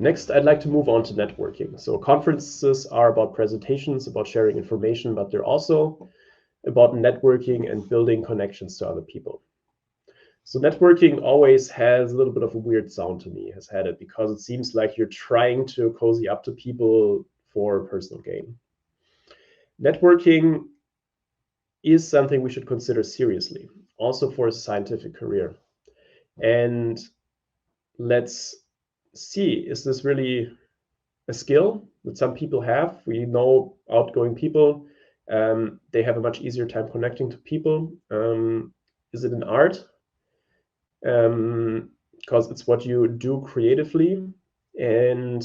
Next, I'd like to move on to networking. So conferences are about presentations, about sharing information, but they're also about networking and building connections to other people. So networking always has a little bit of a weird sound to me, has had it, because it seems like you're trying to cozy up to people for personal gain. Networking is something we should consider seriously, also for a scientific career. And let's see, is this really a skill that some people have? We know outgoing people, they have a much easier time connecting to people. Is it an art? Because it's what you do creatively. And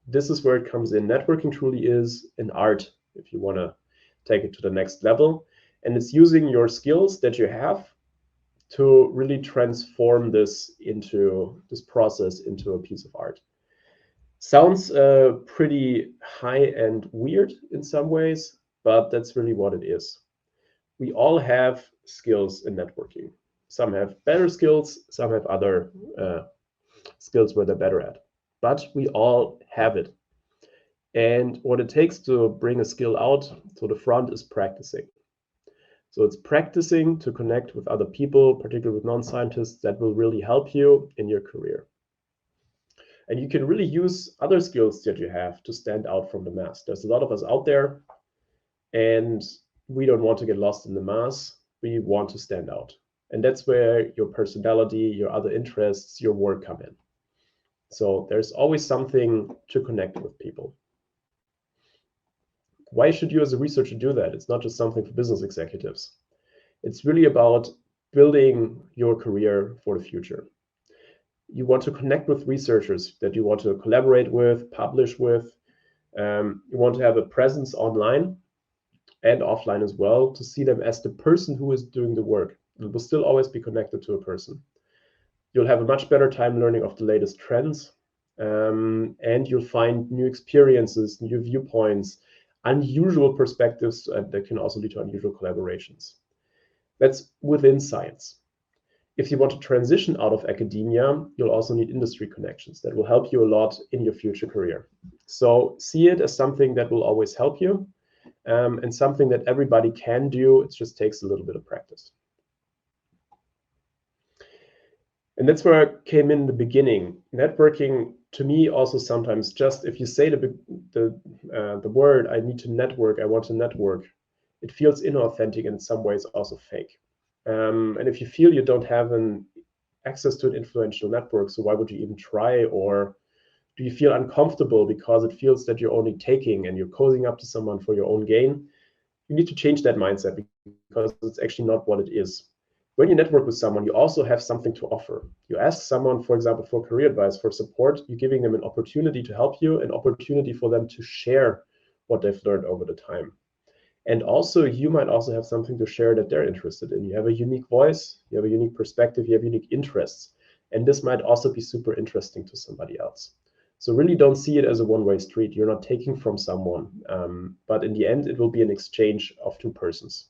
this is where it comes in. Networking truly is an art, if you want to take it to the next level. And it's using your skills that you have to really transform this process into a piece of art. Sounds pretty high and weird in some ways, but that's really what it is. We all have skills in networking. Some have better skills, some have other skills where they're better at, but we all have it. And what it takes to bring a skill out to the front is practicing. So it's practicing to connect with other people, particularly with non-scientists, that will really help you in your career. And you can really use other skills that you have to stand out from the mass. There's a lot of us out there, and we don't want to get lost in the mass. We want to stand out. And that's where your personality, your other interests, your work come in. So there's always something to connect with people. Why should you as a researcher do that? It's not just something for business executives. It's really about building your career for the future. You want to connect with researchers that you want to collaborate with, publish with. You want to have a presence online and offline as well, to see them as the person who is doing the work. It will still always be connected to a person. You'll have a much better time learning of the latest trends, and you'll find new experiences, new viewpoints, unusual perspectives that can also lead to unusual collaborations. That's within science. If you want to transition out of academia, you'll also need industry connections that will help you a lot in your future career. So see it as something that will always help you, and something that everybody can do. It just takes a little bit of practice. And that's where I came in the beginning. Networking, to me, also sometimes, just if you say the word, I need to network, I want to network, it feels inauthentic and in some ways also fake. And if you feel you don't have access to an influential network, so why would you even try? Or do you feel uncomfortable because it feels that you're only taking and you're cozying up to someone for your own gain? You need to change that mindset, because it's actually not what it is. When you network with someone, you also have something to offer. You ask someone, for example, for career advice, for support. You're giving them an opportunity to help you, an opportunity for them to share what they've learned over the time. And also, you might also have something to share that they're interested in. You have a unique voice, you have a unique perspective, you have unique interests. And this might also be super interesting to somebody else. So really don't see it as a one-way street. You're not taking from someone, but in the end, it will be an exchange of two persons.